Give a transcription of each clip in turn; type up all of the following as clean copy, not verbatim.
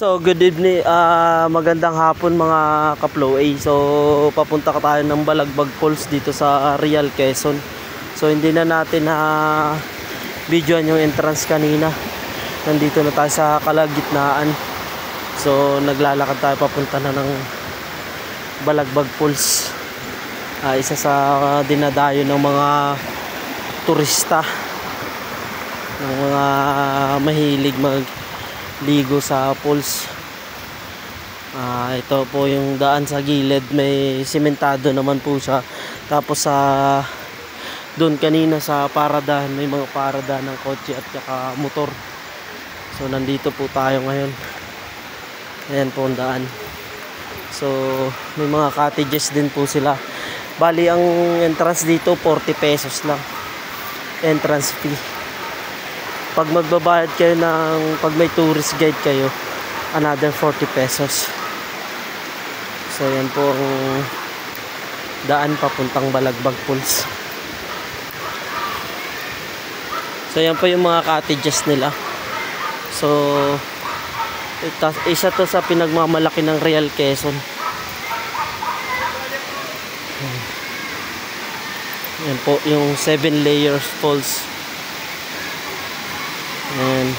So good evening, magandang hapon mga ka-Flow A. So papunta ka tayo ng Balagbag Falls dito sa Real, Quezon. So hindi na natin na videoan yung entrance kanina. Nandito na tayo sa kalagitnaan. So naglalakad tayo papunta na ng Balagbag Falls. Isa sa dinadayo ng mga turista, ng mga mahilig magligo sa falls. Ito po yung daan sa gilid, may simentado naman po siya. Tapos doon kanina sa paradahan, may mga paradahan ng kotse at saka motor. So nandito po tayo ngayon. Ayan po ang daan. So may mga cottages din po sila. Bali ang entrance dito 40 pesos lang entrance fee. Pag magbabayad kayo pag may tourist guide kayo, another 40 pesos. So yan po ang daan papuntang Balagbag Falls. So yan po yung mga cottages nila. So isa to sa pinagmamalaki ng Real, Quezon. Yan po yung 7 layers falls. Ayan.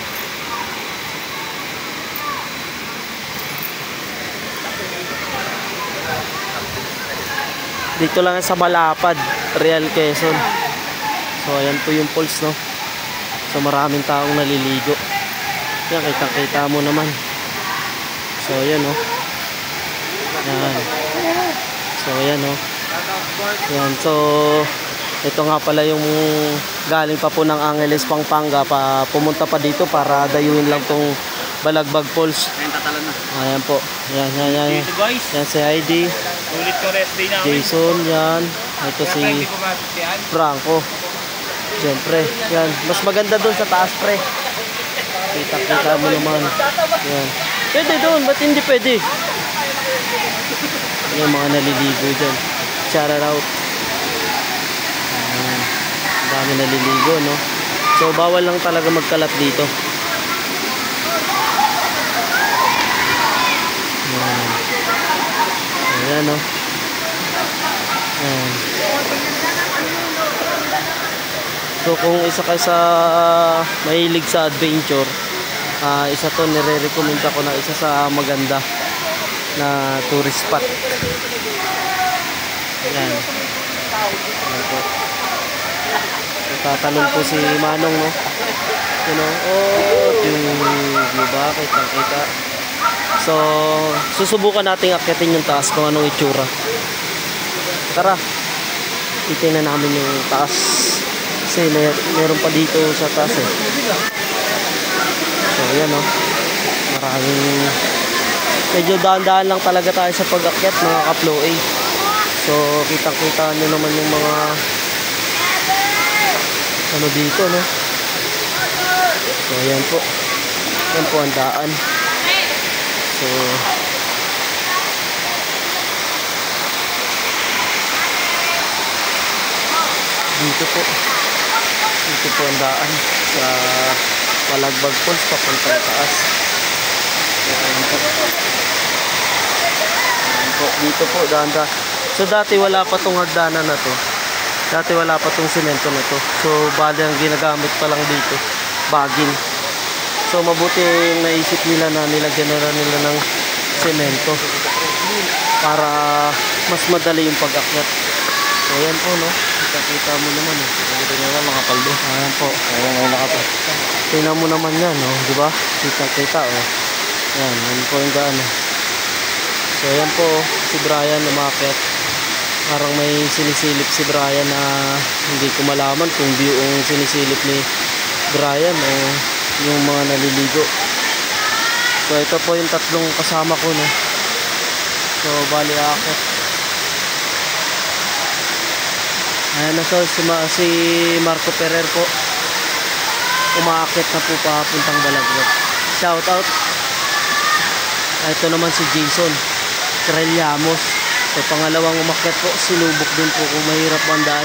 Dito lang sa Malapad, Real, Quezon. So ayan po yung falls, no. So maraming taong naliligo. Yan, kitang-kita mo naman. So ayan, no. Ayan. So ayan, no. Ayan. So ito nga pala yung galing pa po ng Angeles, Pampanga, pumunta pa dito para dayuin lang tong Balagbag Falls. Ayan po. Yan. Yan si Heidi, Jason, yan. Ito si Franco. Siyempre, yan. Mas maganda doon sa taas, pre. Kita mo naman. Yan. Pwede doon, ba't hindi pwede? Yung mga naliligo dyan. Shout out. Dami naliligo, no? So bawal lang talaga magkalat dito. Ayan, no? Ayan. So kung isa kayo sa mahilig sa adventure, isa to nire-recommend ako na isa sa maganda na tourist spot. Ayan. Ayan po. Tatalon po si Manong, no? You know, diba? Kita. So, susubukan natin akyatin yung taas kung anong itsura. Tara, titingnan namin yung taas. Kasi meron pa dito sa taas, eh. So, yan, no? Maraming medyo daan-daan lang talaga tayo sa pag-akyat, mga ka-Flow A. So, kitang-kita nyo naman yung mga ano dito, no? So ayan po. Yan po ang daan. So dito po ang daan sa Balagbag Falls papuntang taas. So ayan po. Ayan po. Dito po daan. So dati wala pa tong hagdanan na to. Dati wala pa tong semento na to. So bali ang ginagamit pa lang dito, bagin. So mabuti yung naisip nila na nilagyan na nila ng semento para mas madali yung pag-akyat. So ayan po, no. Kita mo naman, eh. Kita nyo naman mga kaldo. Ayan po. Ayan ay nakapa. Tingnan mo naman yan, no. Diba? Kita, oh. Ayan po yung daan, eh. So ayan po, si Brian umakyat. Parang may sinisilip si Brian na hindi ko malaman kung yung sinisilip ni Brian o yung mga naliligo. So ito po yung tatlong kasama ko, no. So bali akit. Ayan na, so si Marco Ferrer po umaakit na po papuntang Balagbag. Shout out. Ito naman si Jason Trellamos. So pangalawang umakyat po, sinubok din po kung mahirap ang daan.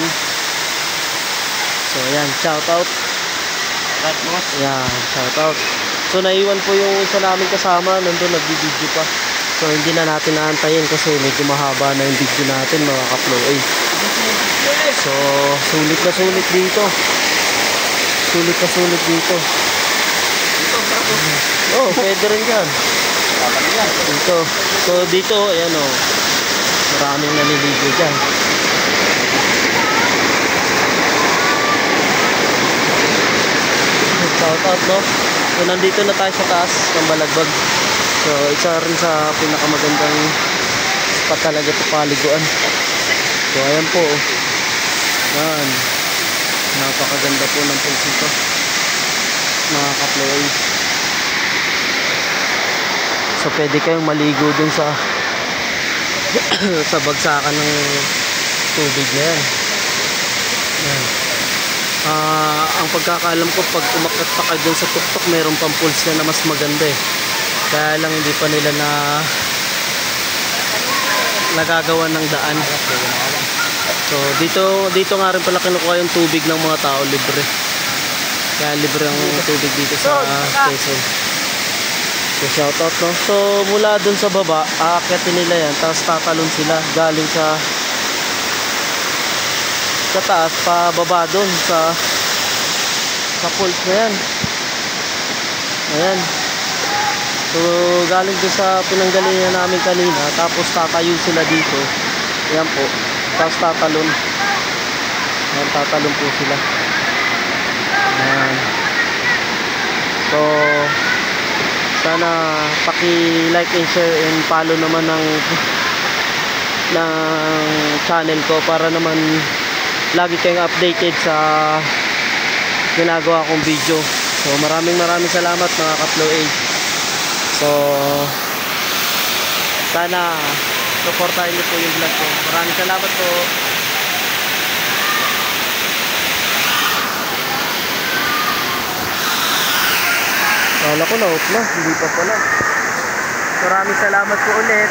So ayan, shout out. Ayan, shout out. So naiwan po yung isa namin kasama, nandun nagbibideo pa. So hindi na natin naantayin kasi medyo mahaba na yung video natin mga ka-Flow A. So sulit na sulit dito. Sulit na sulit dito. Oh, pwede rin dyan. Dito. So dito, ayan o. Maraming naliligo dyan. Shout out, no? So nandito na tayo sa taas ng Balagbag. So isa rin sa pinakamagandang spot talaga ito paliguan. So ayan po. Yan. Napakaganda po ng pulse ito. Mga ka-Flow A. So pwede kayong maligo dun sa sa bagsakan ng tubig na yan. Yan. Ang pagkakaalam ko pag umakyat pa kayo dun sa tuktok meron pang pulse na mas maganda eh. Kaya lang hindi pa nila na nagagawa ng daan. So dito nga rin pala kinukuha yung tubig ng mga tao libre. Kaya libre ang tubig dito sa Quezon. So shoutout, no. So mula dun sa baba, aakyatin nila yan, tapos tatalon sila galing sa taas pa baba dun sa falls na yan. Ayan. So galing dun sa pinanggalingan namin kanina, tapos tatayo sila dito. Ayan po. Tapos tatalon. Ayan, tatalon po sila. Ayan. So sana paki-like and share and follow naman ng channel ko para naman lagi kayong updated sa ginagawa kong video. So maraming salamat mga ka-Flow A. So sana supportahin niyo po yung vlog ko. Maraming salamat po. Kala ko na-off na, hindi pa pala. Maraming salamat po ulit.